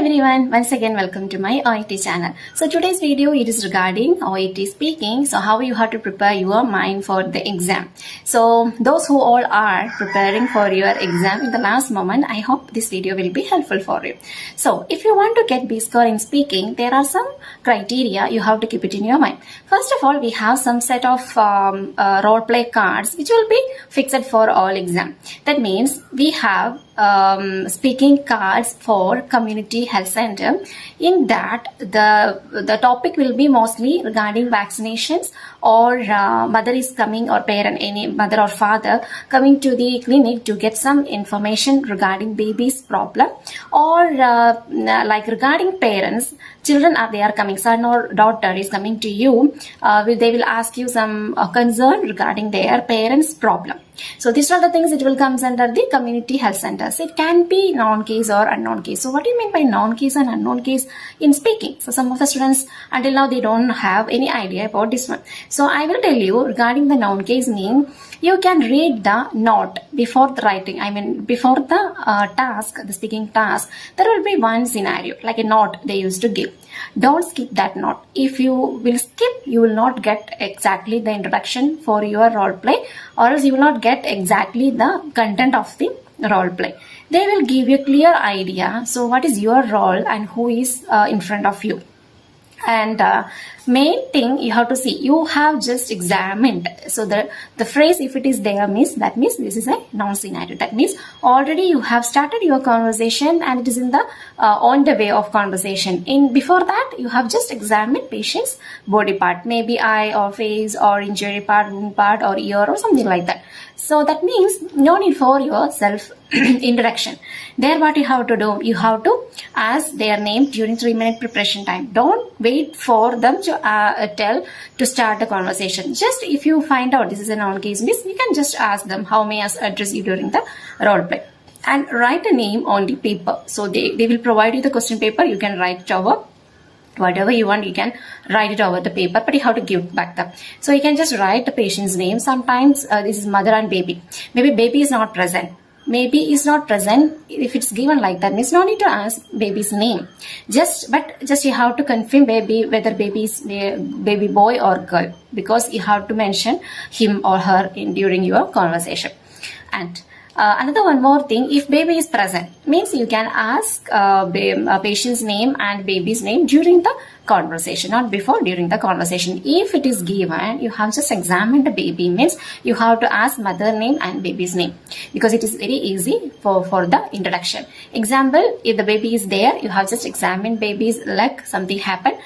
everyone, once again welcome to my Oet channel. So today's video it is regarding Oet speaking. So how you have to prepare your mind for the exam. So those who all are preparing for your exam in the last moment, I hope this video will be helpful for you. So if you want to get B score in speaking, there are some criteria you have to keep it in your mind. First of all, we have some set of role play cards which will be fixed for all exam. That means we have speaking cards for community health center. In that the topic will be mostly regarding vaccinations, or mother is coming, or parent, any mother or father coming to the clinic to get some information regarding baby's problem, or like regarding parents, children are there coming, son or daughter is coming to you, they will ask you some concern regarding their parents problem. So these are the things it will comes under the community health centers. It can be non-case or unknown case. So what do you mean by non-case and unknown case in speaking? So some of the students until now they don't have any idea about this one. So I will tell you regarding the noun case mean, you can read the note before the writing. I mean before the task, the speaking task, there will be one scenario like a note they used to give. Don't skip that note. If you will skip, you will not get exactly the introduction for your role play, or else you will not get exactly the content of the role play. They will give you a clear idea. So what is your role and who is in front of you. And main thing you have to see, you have just examined. So the phrase if it is there means, that means this is a noun scenario. That means already you have started your conversation and it is in the on the way of conversation. In before that you have just examined patient's body part, maybe eye or face or injury part, wound part or ear or something like that. So that means no need for your self introduction. There what you have to do, you have to ask their name during 3-minute preparation time. Don't wait for them to tell to start the conversation. Just if you find out this is a noun case miss, you can just ask them how may I address you during the role play, and write a name on the paper. So they will provide you the question paper. You can write it over whatever you want, you can write it over the paper, but you have to give back them. So you can just write the patient's name. Sometimes this is mother and baby. Maybe baby is not present. Maybe is not present. If it's given like that, means no need to ask baby's name. Just you have to confirm baby, whether baby is baby boy or girl, because you have to mention him or her during your conversation. And another one more thing, if baby is present, means you can ask patient's name and baby's name during the conversation, not before, during the conversation. If it is given, you have just examined the baby, means you have to ask mother name and baby's name, because it is very easy for the introduction. Example, if the baby is there, you have just examined baby's leg, something happened.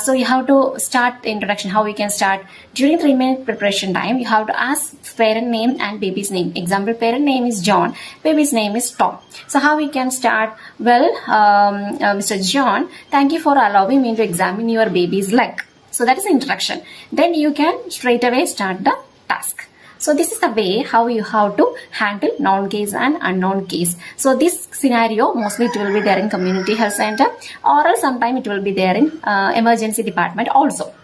So you have to start the introduction. How we can start? During 3-minute preparation time, you have to ask parent name and baby's name. Example, parent name is John, baby's name is Tom. So how we can start? Well, Mr. John, thank you for allowing me to examine your baby's leg. So that is the introduction. Then you can straight away start the task. So this is the way how you have to handle noun case and unknown case. So this scenario mostly it will be there in community health center, or else sometime it will be there in emergency department also.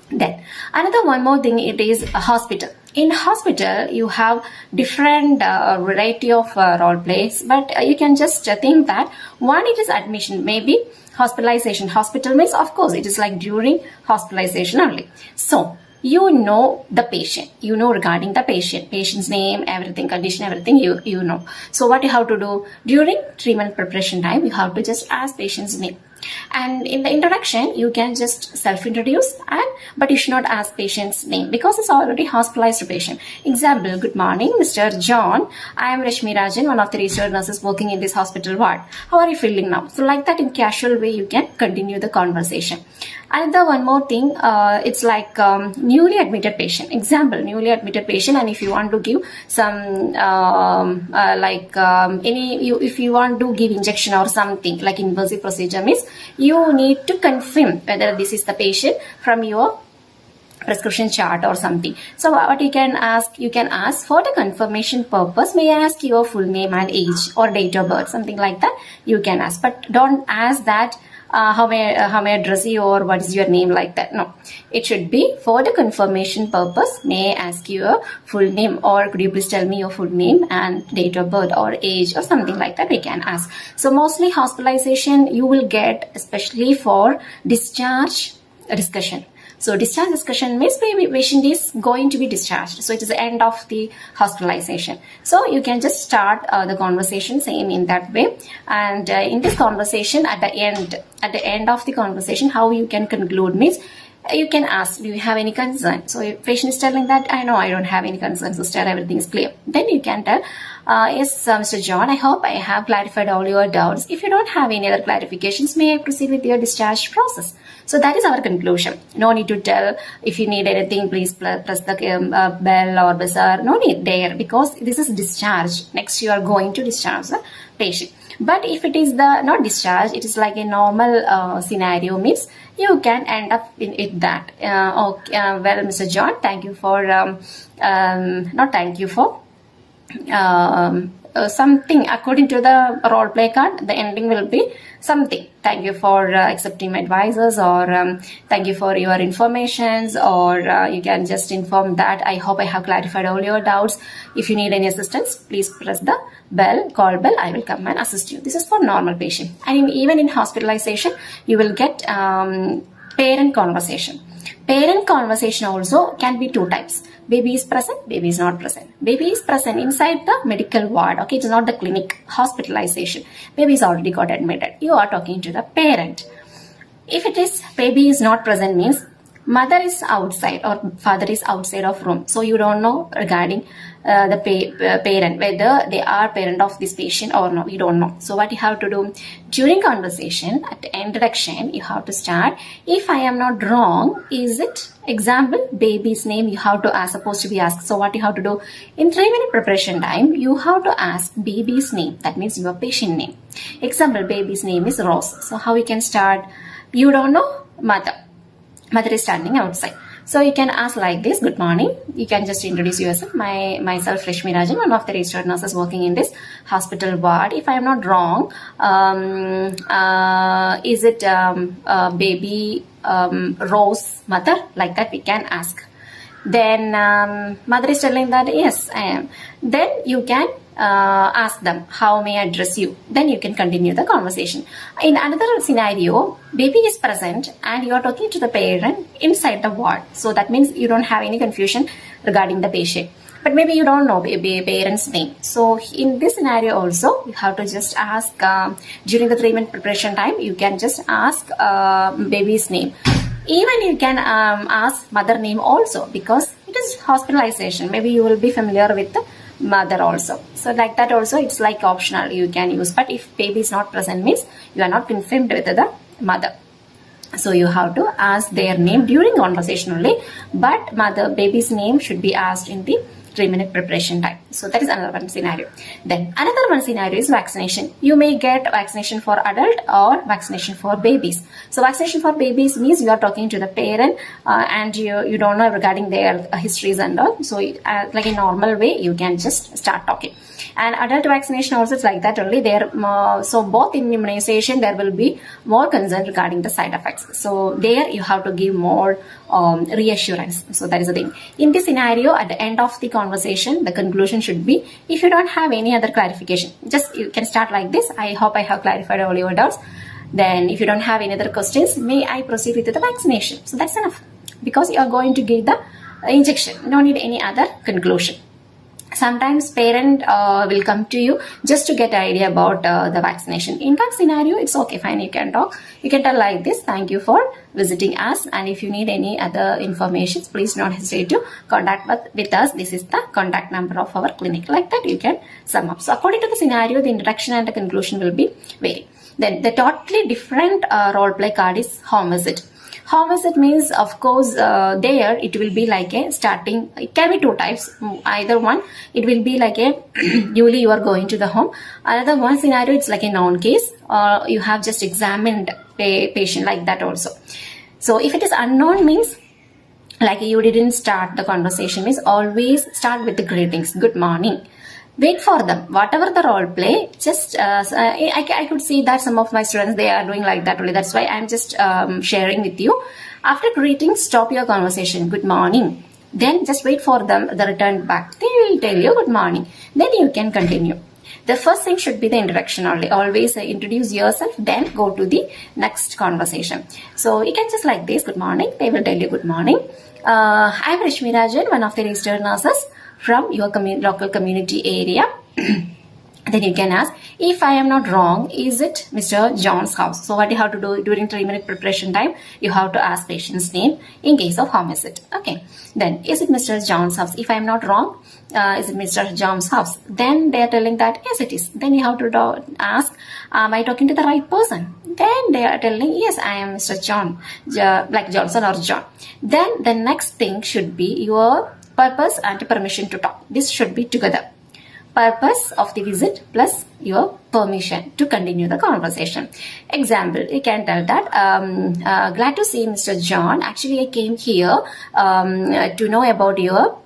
Then another one more thing, it is a hospital. In hospital you have different variety of role plays, but you can just think that one, it is admission, maybe hospitalization. Hospital means of course it is like during hospitalization only. So you know the patient, you know regarding the patient's name, everything, condition, everything you know. So what you have to do during 3-month preparation time, you have to just ask patient's name. And in the introduction, you can just self-introduce, but you should not ask patient's name because it's already hospitalized patient. Example, good morning, Mr. John. I am Rashmi Rajan, one of the registered nurses working in this hospital ward. How are you feeling now? So like that, in casual way, you can continue the conversation. Another one more thing, it's like newly admitted patient. Example, newly admitted patient, and if you want to give some if you want to give injection or something like invasive procedure means, you need to confirm whether this is the patient from your prescription chart or something. So what you can ask for the confirmation purpose, may I ask your full name and age or date of birth, something like that you can ask. But don't ask that how may I address you, or what is your name, like that. No, it should be for the confirmation purpose. May I ask you a full name, or could you please tell me your full name and date of birth or age or something like that we can ask. So mostly hospitalization you will get, especially for discharge discussion. So discharge discussion means patient is going to be discharged. So it is the end of the hospitalization. So you can just start the conversation same in that way. And in this conversation, at the end of the conversation, how you can conclude means you can ask, do you have any concern? So if patient is telling that, I know I don't have any concerns, sister, everything is clear. Then you can tell, yes, Mr. John, I hope I have clarified all your doubts. If you don't have any other clarifications, may I proceed with your discharge process? So that is our conclusion. No need to tell, if you need anything, please press the bell or buzzer. No need there, because this is discharge. Next, you are going to discharge the patient. But if it is the not discharge, it is like a normal scenario, means you can end up in that. Okay, well, Mr. John, thank you for, not thank you for, something according to the role play card, the ending will be something. Thank you for accepting my advices, or thank you for your informations, or you can just inform that I hope I have clarified all your doubts. If you need any assistance, please press the bell, call bell, I will come and assist you. This is for normal patient. And even in hospitalization, you will get parent conversation. Parent conversation also can be two types. Baby is present, baby is not present. Baby is present inside the medical ward. Okay, it is not the clinic, hospitalization. Baby is already got admitted. You are talking to the parent. If it is baby is not present, means mother is outside or father is outside of room. So you don't know regarding the parent, whether they are parent of this patient or no. You don't know. So what you have to do during conversation, at the introduction, you have to start, if I am not wrong, is it, example, baby's name you have to ask, supposed to be asked. So what you have to do in 3-minute preparation time, you have to ask baby's name. That means your patient name. Example, baby's name is Rose. So how we can start? You don't know mother. Mother is standing outside. So you can ask like this, good morning. You can just introduce yourself. Myself, Rashmi Rajan, one of the registered nurses working in this hospital ward. If I am not wrong, is it baby Rose mother? Like that we can ask. Then mother is telling that, yes, I am. Then you can ask them, how may I address you? Then you can continue the conversation. In another scenario, baby is present and you are talking to the parent inside the ward. So that means you don't have any confusion regarding the patient. But maybe you don't know baby parent's name. So in this scenario also, you have to just ask, during the 3-minute preparation time, you can just ask baby's name. Even you can ask mother name also, because it is hospitalization. Maybe you will be familiar with the mother also. So like that also, it's like optional, you can use. But if baby is not present, means you are not confirmed with the mother. So you have to ask their name during conversation only. But baby's name should be asked in the 3-minute preparation time. So that is another one scenario. Then another one scenario is vaccination. You may get vaccination for adult or vaccination for babies. So vaccination for babies means you are talking to the parent and you don't know regarding their histories and all. So like a normal way, you can just start talking. And adult vaccination also is like that only. There, so both in immunization there will be more concern regarding the side effects. So there you have to give more reassurance. So that is the thing. In this scenario, at the end of the conversation, the conclusion should be, if you don't have any other clarification, just you can start like this. I hope I have clarified all your doubts. Then if you don't have any other questions, may I proceed with the vaccination? So that's enough, because you are going to give the injection. No need any other conclusion. Sometimes parent will come to you just to get an idea about the vaccination. In that scenario, it's okay, fine, you can talk. You can tell like this, thank you for visiting us, and if you need any other information, please don't hesitate to contact with us. This is the contact number of our clinic. Like that you can sum up. So according to the scenario, the introduction and the conclusion will be vary. Then the totally different role play card is home visit. Home visit means, of course, there it will be like a starting. It can be two types. Either one, it will be like a newly you are going to the home. Another one scenario, it's like a known case, or you have just examined a patient, like that also. So if it is unknown, means like you didn't start the conversation, means always start with the greetings. Good morning. wait for them. Whatever the role play, just I could see that some of my students, they are doing like that only. That's why I'm just sharing with you. After greeting, stop your conversation. Good morning. Then just wait for them, the return back. They will tell you good morning. Then you can continue. The first thing should be the introduction only. Always introduce yourself, then go to the next conversation. So you can just like this, good morning. They will tell you good morning. I'm Rashmi Rajan, one of the registered nurses from your local community area. Then you can ask, if I am not wrong, is it Mr. John's house? So what you have to do during 3-minute preparation time, you have to ask patient's name in case of home visit. Okay. Then, is it Mr. John's house? If I am not wrong, is it Mr. John's house? Then they are telling that, yes, it is. Then you have to ask, am I talking to the right person? Then they are telling, yes, I am Mr. John, like Johnson or John. Then the next thing should be your purpose and permission to talk. This should be together. Purpose of the visit plus your permission to continue the conversation. Example, you can tell that, glad to see Mr. John. Actually, I came here to know about your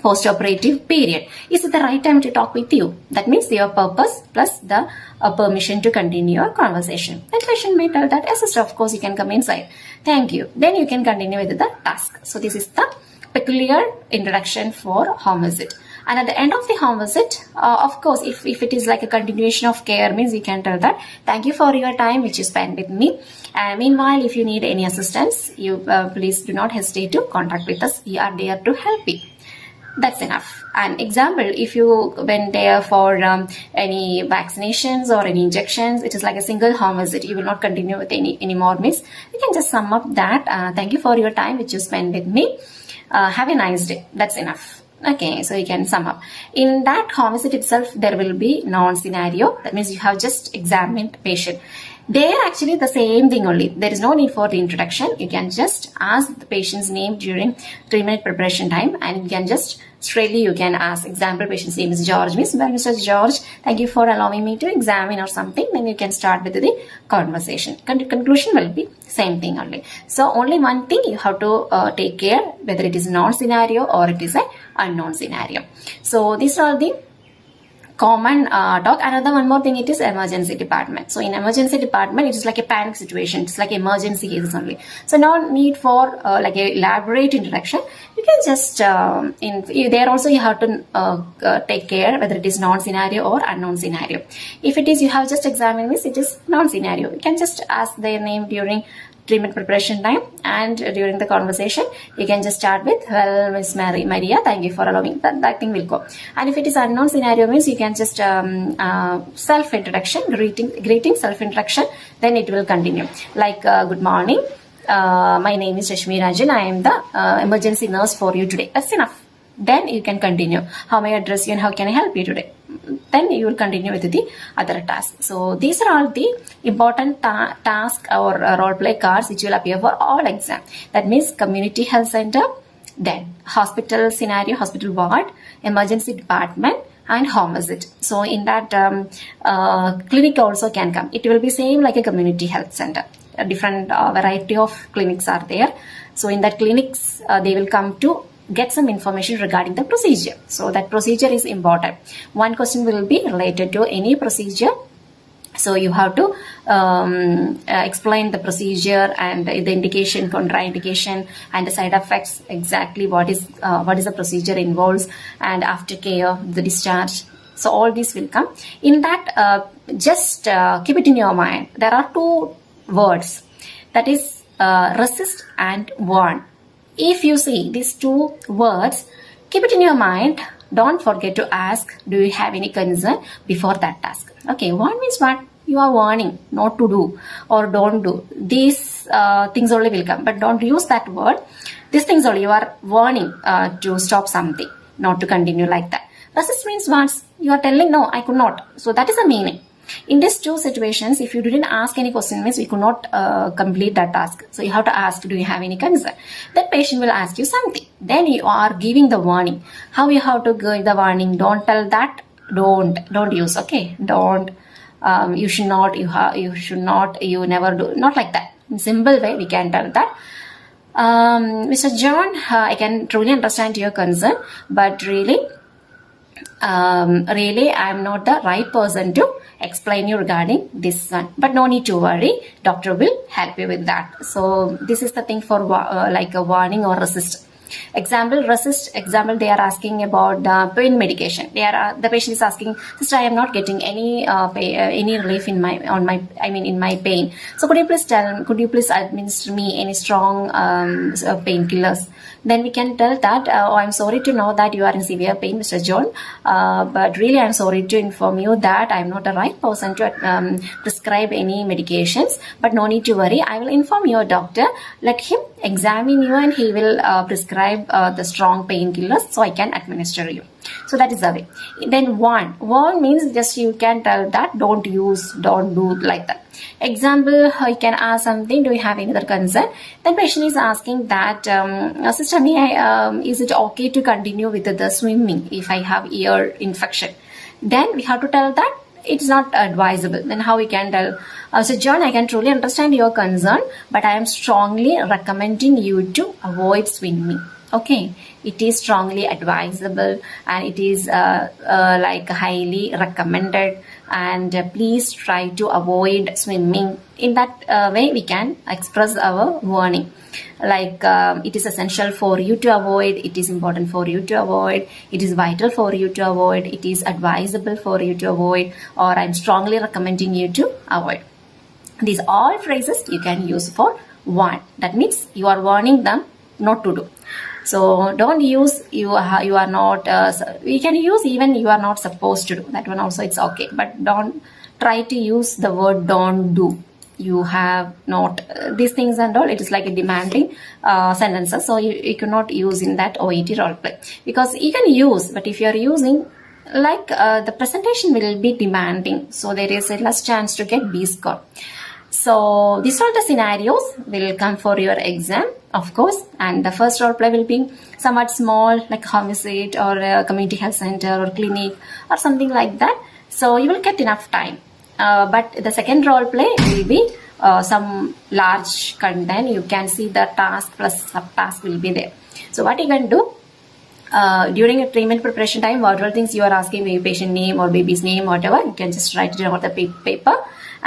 post-operative period. Is it the right time to talk with you? That means your purpose plus the permission to continue your conversation. Then patient may tell that, yes, sister, of course, you can come inside. Thank you. Then you can continue with the task. So this is the peculiar introduction for home visit. And at the end of the home visit, of course, if it is like a continuation of care, means you can tell that, thank you for your time which you spent with me. And meanwhile, if you need any assistance, you please do not hesitate to contact with us. We are there to help you. That's enough. An example, if you went there for any vaccinations or any injections, it is like a single home visit. You will not continue with any more, miss. You can just sum up that. Thank you for your time which you spent with me. Have a nice day. That's enough. Okay, so you can sum up. In that home visit itself, there will be non-scenario. That means you have just examined patient. They are actually the same thing only. There is no need for the introduction. You can just ask the patient's name during 3-minute preparation time, and you can just straightly you can ask. Example, patient's name is George. Miss, well, Mr. George, thank you for allowing me to examine or something. Then you can start with the conversation. Conclusion will be same thing only. So only one thing you have to take care, whether it is non-scenario or it is a unknown scenario. So these are the common talk. Another one more thing, it is emergency department. So in emergency department, it is like a panic situation. It's like emergency cases only. So no need for like a elaborate introduction. You can just there also you have to take care whether it is non-scenario or unknown scenario. If it is you have just examined this, it is non-scenario. You can just ask their name during 3-minute preparation time, and during the conversation you can just start with, well, Miss Maria, thank you for allowing that thing will go. And if it is unknown scenario, means you can just self introduction, greeting self introduction, then it will continue like good morning, my name is Rashmi Rajan, I am the emergency nurse for you today. That's enough. Then you can continue, how may I address you and how can I help you today? Then you will continue with the other tasks. So these are all the important task or role play cards which will appear for all exam. That means community health center, then hospital scenario, hospital ward, emergency department, and home visit. So in that clinic also can come. It will be same like a community health center. A different variety of clinics are there. So in that clinics they will come to get some information regarding the procedure. So that procedure is important. One question will be related to any procedure. So you have to explain the procedure and the indication, contraindication, and the side effects, exactly what is the procedure involves, and aftercare, the discharge. So all this will come. In that, just keep it in your mind. There are 2 words, that is resist and warn. If you see these 2 words, keep it in your mind. Don't forget to ask, do you have any concern before that task? Okay, warn means what? You are warning not to do or don't do. These things only will come, but don't use that word. These things only you are warning to stop something, not to continue like that. Resist means what? You are telling, no, I could not. So that is the meaning. In these 2 situations, if you didn't ask any question, means we could not complete that task. So you have to ask, do you have any concern? That patient will ask you something. Then you are giving the warning. How you have to give the warning? Don't tell that. Don't use. Okay. Don't. You should not. You should not. You never do. Not like that. In simple way, we can tell that. Mr. John, I can truly understand your concern, but really, really I'm not the right person to explain you regarding this one, but no need to worry, doctor will help you with that. So this is the thing for like a warning or resist. Example, they are asking about the pain medication. The patient is asking, sister, I am not getting any any relief in my in my pain. So could you please administer me any strong painkillers? Then we can tell that, oh, I'm sorry to know that you are in severe pain, Mr. John, but really I'm sorry to inform you that I'm not the right person to prescribe any medications, but no need to worry, I will inform your doctor, let him examine you and he will prescribe the strong painkillers so I can administer you. So that is the way. Then warn means just you can tell that don't do like that. Example, you can ask something, do you have any other concern? Then patient is asking that, sister, is it okay to continue with the swimming if I have ear infection? Then we have to tell that it's not advisable. Then how we can tell, so John, I can truly understand your concern, but I am strongly recommending you to avoid swimming. Okay, it is strongly advisable and it is like highly recommended, and please try to avoid swimming. In that way we can express our warning, like it is essential for you to avoid, it is important for you to avoid, it is vital for you to avoid, it is advisable for you to avoid, or I'm strongly recommending you to avoid. These all phrases you can use for warn. That means you are warning them not to do. So don't use you are not, we can use even you are not supposed to do. That one also it's okay, but don't try to use the word don't do. You have not these things and all. It is like a demanding sentences, so you cannot use in that OET role play, because you can use, but if you are using like the presentation will be demanding, so there is a less chance to get B score. So these are the scenarios will come for your exam, of course, and the first role play will be somewhat small, like home visit or a community health center or clinic or something like that. So you will get enough time. But the second role play will be some large content. You can see the task plus subtask will be there. So what you can do during a treatment preparation time, whatever things you are asking, maybe patient name or baby's name, whatever, you can just write it on the paper.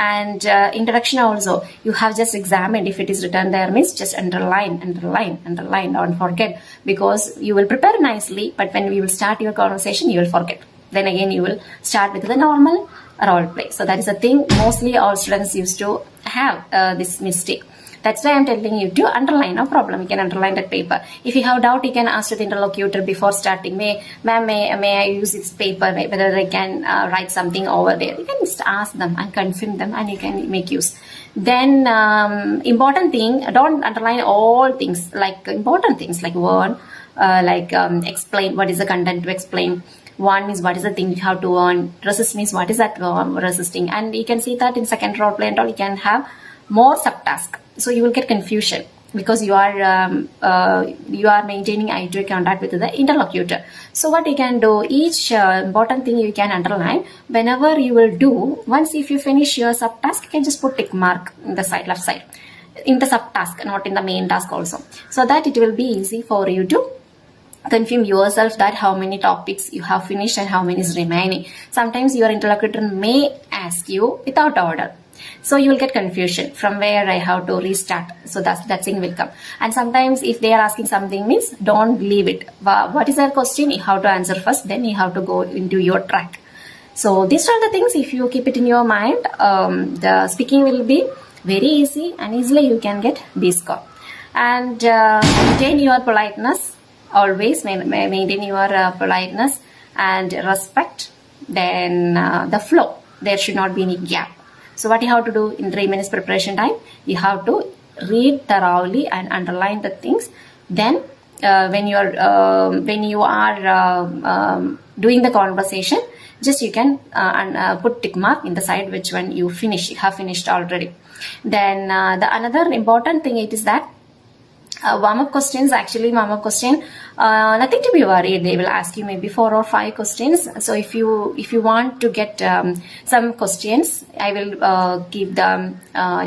And introduction also, you have just examined. If it is written there, means just underline, don't forget, because you will prepare nicely, but when we will start your conversation, you will forget. Then again, you will start with the normal role play. So that is a thing mostly all students used to have this mistake. That's why I'm telling you to underline. No problem, you can underline that paper. If you have doubt, you can ask to the interlocutor before starting, may I use this paper, whether they can write something over there. You can just ask them and confirm them, and you can make use. Then important thing, don't underline all things, like important things like word, explain what is the content to explain. One means what is the thing you have to earn. Resist means what is that resisting. And you can see that in second role play and all, you can have more subtask. So you will get confusion because you are maintaining eye-to-eye contact with the interlocutor. So what you can do, each important thing you can underline. Whenever you will do, once if you finish your subtask, you can just put tick mark in the side, left side, in the subtask, not in the main task also. So that it will be easy for you to confirm yourself that how many topics you have finished and how many is remaining. Sometimes your interlocutor may ask you without order. So you will get confusion from where I have to restart. So that thing will come. And sometimes if they are asking something, means don't leave it. What is their question? You have to answer first, then you have to go into your track. So these are the things, if you keep it in your mind, the speaking will be very easy and easily you can get B score. And maintain your politeness. Always maintain your politeness and respect. Then the flow. There should not be any gap. So what you have to do in 3 minutes preparation time, you have to read thoroughly and underline the things. Then when you are doing the conversation, just you can put tick mark in the side which one you have finished already. Then the another important thing it is that warm-up questions, nothing to be worried. They will ask you maybe 4 or 5 questions. So if you want to get some questions, I will give the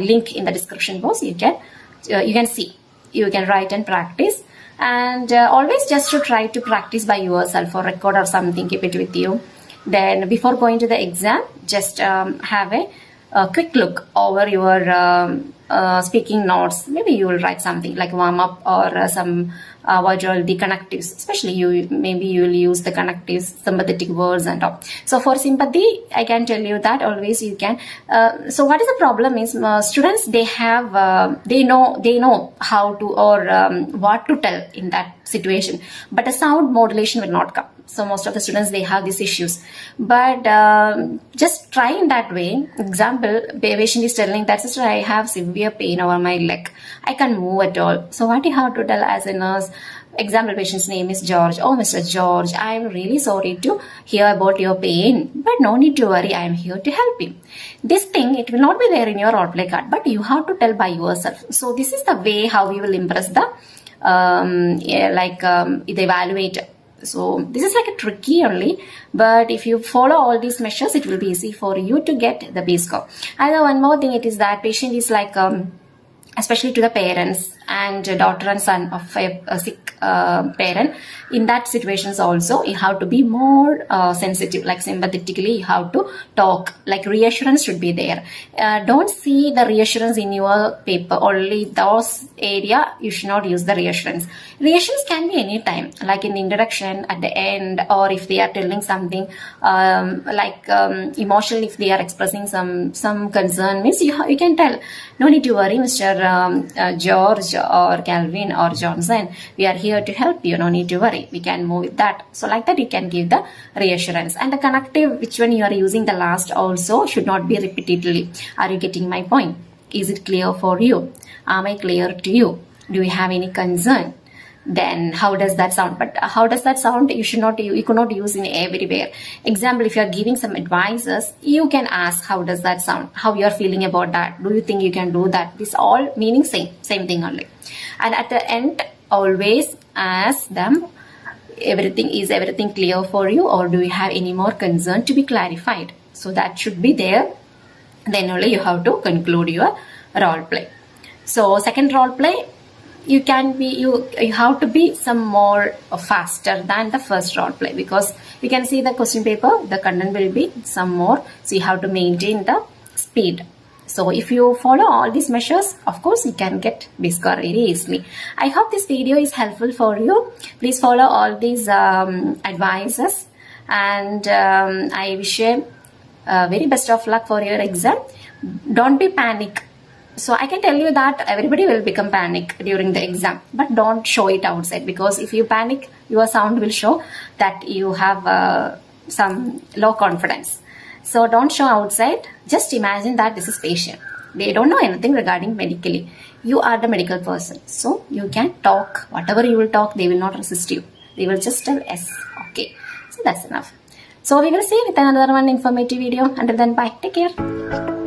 link in the description box. You can see, you can write and practice. And always just to try to practice by yourself or record or something, keep it with you. Then before going to the exam, just have a quick look over your speaking notes. Maybe you will write something like warm up or some what all the connectives, especially maybe you will use the connectives, sympathetic words and all. So for sympathy, I can tell you that always you can. So what is the problem is students, they have they know how to or what to tell in that situation, but a sound modulation will not come. So most of the students, they have these issues, but just try in that way. Example, patient is telling that, sister, I have severe pain over my leg, I can't move at all. So what you have to tell as a nurse, example, patient's name is George. Oh, Mr. George, I am really sorry to hear about your pain, but no need to worry, I am here to help you. This thing, it will not be there in your role play card, but you have to tell by yourself. So this is the way how you will impress the the evaluator. So this is like a tricky only, but if you follow all these measures, it will be easy for you to get the B score. And one more thing, it is that patient is like especially to the parents and daughter and son of a sick parent. In that situations also, you have to be more sensitive, like sympathetically you have to talk, like reassurance should be there. Don't see the reassurance in your paper, only those area you should not use the reassurance. Reassurance can be any time, like in the introduction, at the end, or if they are telling something emotional, if they are expressing some concern, means you can tell, no need to worry, Mr. George or Calvin or Johnson, we are here to help you, no need to worry, we can move with that. So like that you can give the reassurance. And the connective, which one you are using the last also should not be repeatedly. Are you getting my point? Is it clear for you? Am I clear to you? Do you have any concern? Then how does that sound? But how does that sound? You could not use in everywhere. Example, if you are giving some advices, you can ask, how does that sound? How you are feeling about that? Do you think you can do that? This all meaning same thing only. And at the end, always ask them, is everything clear for you, or do you have any more concern to be clarified? So that should be there. Then only you have to conclude your role play. So second role play, you have to be some more faster than the first role play, because you can see the question paper, the content will be some more, so you have to maintain the speed. So if you follow all these measures, of course you can get B score very easily. I hope this video is helpful for you. Please follow all these advices, and I wish you very best of luck for your exam. Don't be panic. So I can tell you that everybody will become panic during the exam, but don't show it outside, because if you panic, your sound will show that you have some low confidence. So don't show outside. Just imagine that this is patient. They don't know anything regarding medically. You are the medical person, so you can talk. Whatever you will talk, they will not resist you. They will just tell yes, okay. So that's enough. So we will see you with another one informative video. Until then, bye. Take care.